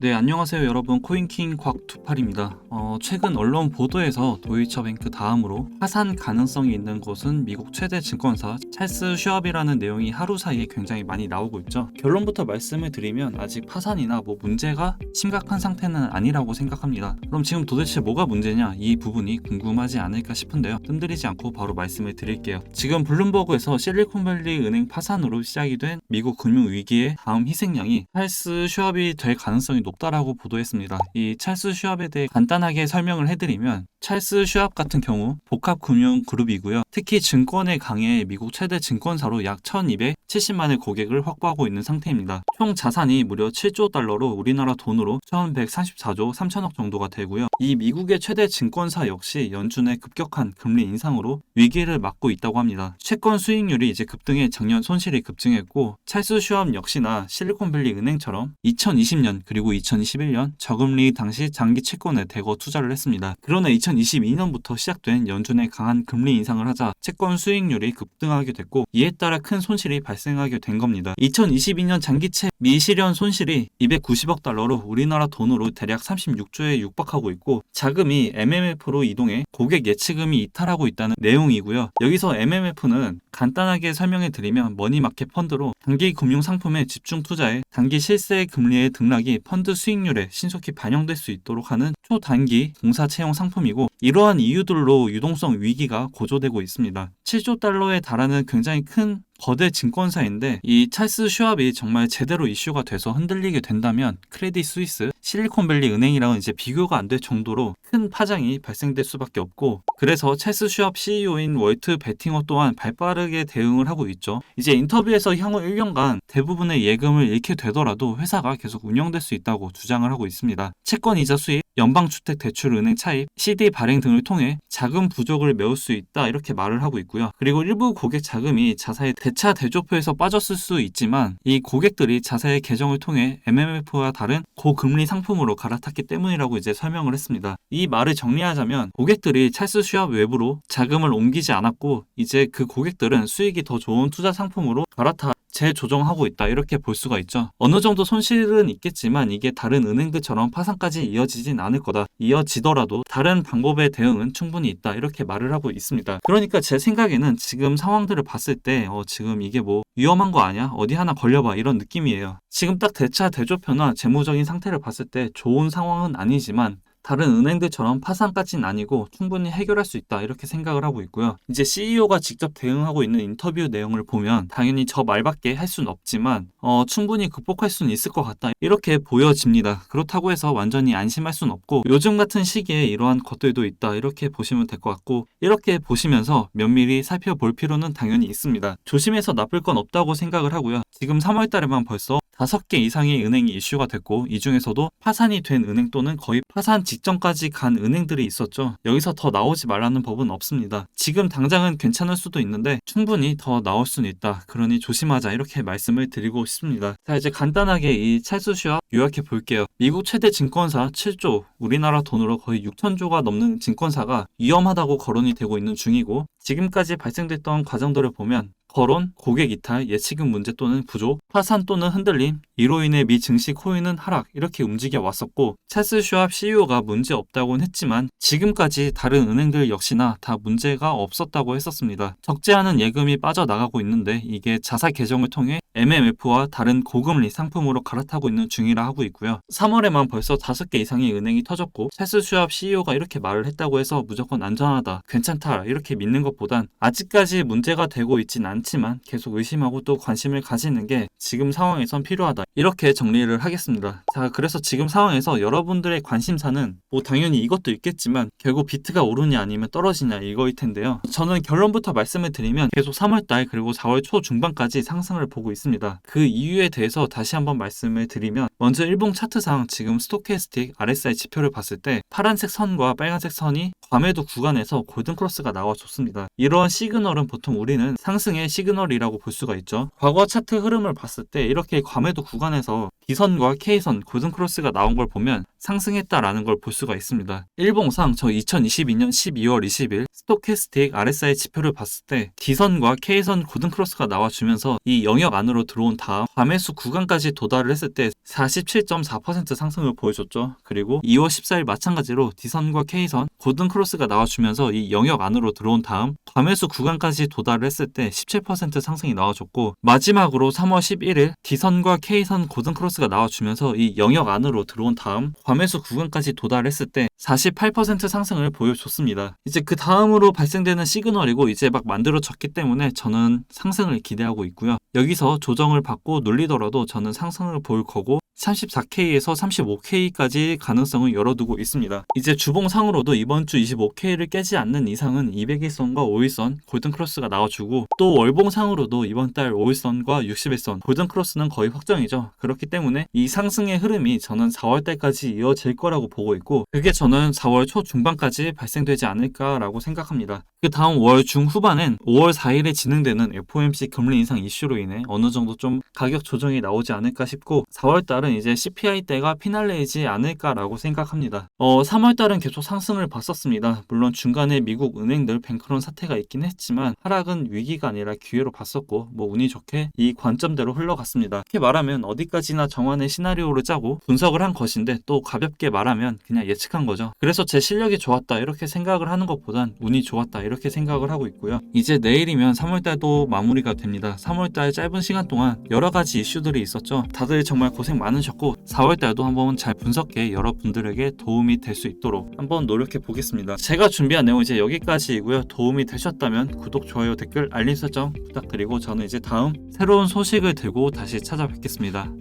네, 안녕하세요 여러분. 코인킹 곽투팔입니다. 최근 언론 보도에서 도이처뱅크 다음으로 파산 가능성이 있는 곳은 미국 최대 증권사 찰스 슈왑이라는 내용이 하루 사이에 굉장히 많이 나오고 있죠. 결론부터 말씀을 드리면 아직 파산이나 문제가 심각한 상태는 아니라고 생각합니다. 그럼 지금 도대체 뭐가 문제냐, 이 부분이 궁금하지 않을까 싶은데요. 뜸들이지 않고 바로 말씀을 드릴게요. 지금 블룸버그에서 실리콘밸리 은행 파산으로 시작이 된 미국 금융위기의 다음 희생양이 찰스 슈왑이 될 가능성이 높다라고 보도했습니다. 이 찰스 슈왑에 대해 간단하게 설명을 해드리면, 찰스 슈왑 같은 경우 복합금융그룹이고요. 특히 증권에 강해 미국 최대 증권사로 약 1270만의 고객을 확보하고 있는 상태입니다. 총 자산이 무려 7조 달러로 우리나라 돈으로 1144조 3천억 정도가 되고요. 이 미국의 최대 증권사 역시 연준의 급격한 금리 인상으로 위기를 맞고 있다고 합니다. 채권 수익률이 급등해 작년 손실이 급증했고, 찰스 슈왑 역시나 실리콘밸리 은행처럼 2020년 그리고 2021년 저금리 당시 장기 채권에 대거 투자를 했습니다. 그러나 2022년부터 시작된 연준의 강한 금리 인상을 하자 채권 수익률이 급등하게 됐고, 이에 따라 큰 손실이 발생하게 된 겁니다. 2022년 장기채 미실현 손실이 290억 달러로 우리나라 돈으로 대략 36조에 육박하고 있고, 자금이 MMF로 이동해 고객 예치금이 이탈하고 있다는 내용이고요. 여기서 MMF는 간단하게 설명해 드리면 머니마켓 펀드로 단기 금융 상품에 집중 투자해 단기 실세 금리의 등락이 펀드 수익률에 신속히 반영될 수 있도록 하는 초단기 공사 채용 상품이고, 이러한 이유들로 유동성 위기가 고조되고 있습니다. 7조 달러에 달하는 굉장히 큰 거대 증권사인데, 이 찰스 슈왑이 정말 제대로 이슈가 돼서 흔들리게 된다면 크레딧 스위스, 실리콘밸리 은행이랑은 비교가 안 될 정도로 큰 파장이 발생될 수밖에 없고, 그래서 찰스 슈왑 CEO인 월트 베팅어 또한 발빠르게 대응을 하고 있죠. 인터뷰에서 향후 1년간 대부분의 예금을 잃게 되더라도 회사가 계속 운영될 수 있다고 주장을 하고 있습니다. 채권 이자 수입, 연방주택대출은행 차입, CD 발행 등을 통해 자금 부족을 메울 수 있다, 이렇게 말을 하고 있고요. 그리고 일부 고객 자금이 자사의 대차 대조표에서 빠졌을 수 있지만, 이 고객들이 자사의 계정을 통해 MMF와 다른 고금리 상품으로 갈아탔기 때문이라고 설명을 했습니다. 이 말을 정리하자면, 고객들이 찰스 슈왑 외부로 자금을 옮기지 않았고, 그 고객들은 수익이 더 좋은 투자 상품으로 갈아타 재조정하고 있다, 이렇게 볼 수가 있죠. 어느 정도 손실은 있겠지만 이게 다른 은행들처럼 파산까지 이어지진 않을 거다. 이어지더라도 다른 방법의 대응은 충분히 있다, 이렇게 말을 하고 있습니다. 그러니까 제 생각에는 지금 상황들을 봤을 때 지금 이게 위험한 거 아니야? 어디 하나 걸려봐, 이런 느낌이에요. 지금 딱 대차 대조표나 재무적인 상태를 봤을 때 좋은 상황은 아니지만 다른 은행들처럼 파산까지는 아니고 충분히 해결할 수 있다, 이렇게 생각을 하고 있고요. CEO가 직접 대응하고 있는 인터뷰 내용을 보면 당연히 저 말밖에 할 수는 없지만 충분히 극복할 수는 있을 것 같다, 이렇게 보여집니다. 그렇다고 해서 완전히 안심할 수는 없고, 요즘 같은 시기에 이러한 것들도 있다, 이렇게 보시면 될 것 같고, 이렇게 보시면서 면밀히 살펴볼 필요는 당연히 있습니다. 조심해서 나쁠 건 없다고 생각을 하고요. 지금 3월 달에만 벌써 5개 이상의 은행이 이슈가 됐고, 이 중에서도 파산이 된 은행 또는 거의 파산 직전까지 간 은행들이 있었죠. 여기서 더 나오지 말라는 법은 없습니다. 지금 당장은 괜찮을 수도 있는데 충분히 더 나올 수는 있다. 그러니 조심하자, 이렇게 말씀을 드리고 싶습니다. 자, 간단하게 이 찰스 슈왑 요약해 볼게요. 미국 최대 증권사 7조, 우리나라 돈으로 거의 6천조가 넘는 증권사가 위험하다고 거론이 되고 있는 중이고, 지금까지 발생됐던 과정들을 보면 거론, 고객 이탈, 예치금 문제 또는 부족, 파산 또는 흔들림, 이로 인해 미 증시 코인은 하락, 이렇게 움직여 왔었고, 찰스 슈왑 CEO가 문제 없다고는 했지만 지금까지 다른 은행들 역시나 다 문제가 없었다고 했었습니다. 적지 않은 예금이 빠져나가고 있는데 이게 자사 계정을 통해 MMF와 다른 고금리 상품으로 갈아타고 있는 중이라 하고 있고요. 3월에만 벌써 5개 이상의 은행이 터졌고, 찰스 슈왑 CEO가 이렇게 말을 했다고 해서 무조건 안전하다, 괜찮다, 이렇게 믿는 것보단 아직까지 문제가 되고 있진 않지만 계속 의심하고 또 관심을 가지는 게 지금 상황에선 필요하다, 이렇게 정리를 하겠습니다. 자, 그래서 지금 상황에서 여러분들의 관심사는 당연히 이것도 있겠지만 결국 비트가 오르냐 아니면 떨어지냐, 이거일 텐데요. 저는 결론부터 말씀을 드리면 계속 3월달 그리고 4월 초 중반까지 상승을 보고 있습니다. 그 이유에 대해서 다시 한번 말씀을 드리면, 먼저 일봉 차트상 지금 스토캐스틱 RSI 지표를 봤을 때 파란색 선과 빨간색 선이 과매도 구간에서 골든크로스가 나와줬습니다. 이러한 시그널은 보통 우리는 상승의 시그널이라고 볼 수가 있죠. 과거 차트 흐름을 봤을 때 이렇게 과매도 구간에서 D선과 K선 골든크로스가 나온 걸 보면 상승했다라는 걸 볼 수가 있습니다. 일봉상 저 2022년 12월 20일 스토캐스틱 RSI 지표를 봤을 때 D선과 K선 골든크로스가 나와주면서 이 영역 안으로 들어온 다음 과매수 구간까지 도달을 했을 때 47.4% 상승을 보여줬죠. 그리고 2월 14일 마찬가지로 D선과 K선 골든크로스가 나와주면서 이 영역 안으로 들어온 다음 과매수 구간까지 도달을 했을 때 17% 상승이 나와줬고, 마지막으로 3월 11일 D선과 K선 골든크로스가 나와주면서 이 영역 안으로 들어온 다음 과매수 구간까지 도달했을 때 48% 상승을 보여줬습니다. 이제 그 다음으로 발생되는 시그널이고 이제 막 만들어졌기 때문에 저는 상승을 기대하고 있고요. 여기서 조정을 받고 눌리더라도 저는 상승을 볼 거고 34K에서 35K까지 가능성을 열어두고 있습니다. 이제 주봉상으로도 이번 주 25K를 깨지 않는 이상은 200일선과 5일선 골든크로스가 나와주고, 또 월봉상으로도 이번 달 5일선과 60일선 골든크로스는 거의 확정이죠. 그렇기 때문에 이 상승의 흐름이 저는 4월달까지 이어질 거라고 보고 있고, 그게 저는 4월 초중반까지 발생되지 않을까라고 생각합니다. 그 다음 월 중후반엔 5월 4일에 진행되는 FOMC 금리 인상 이슈로 인해 어느 정도 좀 가격 조정이 나오지 않을까 싶고, 4월달은 이제 CPI 때가 피날레이지 않을까라고 생각합니다. 3월달은 계속 상승을 봤었습니다. 물론 중간에 미국 은행들 뱅크런 사태가 있긴 했지만 하락은 위기가 아니라 기회로 봤었고, 운이 좋게 이 관점대로 흘러갔습니다. 이렇게 말하면 어디까지나 정환의 시나리오를 짜고 분석을 한 것인데, 또 가볍게 말하면 그냥 예측한 거죠. 그래서 제 실력이 좋았다 이렇게 생각을 하는 것보단 운이 좋았다 이렇게 생각을 하고 있고요. 이제 내일이면 3월달도 마무리가 됩니다. 3월달 짧은 시간 동안 여러 가지 이슈들이 있었죠. 다들 정말 고생 많으셨고 4월달도 한번 잘 분석해 여러분들에게 도움이 될 수 있도록 한번 노력해 보겠습니다. 제가 준비한 내용 이제 여기까지이고요. 도움이 되셨다면 구독, 좋아요, 댓글, 알림 설정 부탁드리고 저는 이제 다음 새로운 소식을 들고 다시 찾아뵙겠습니다.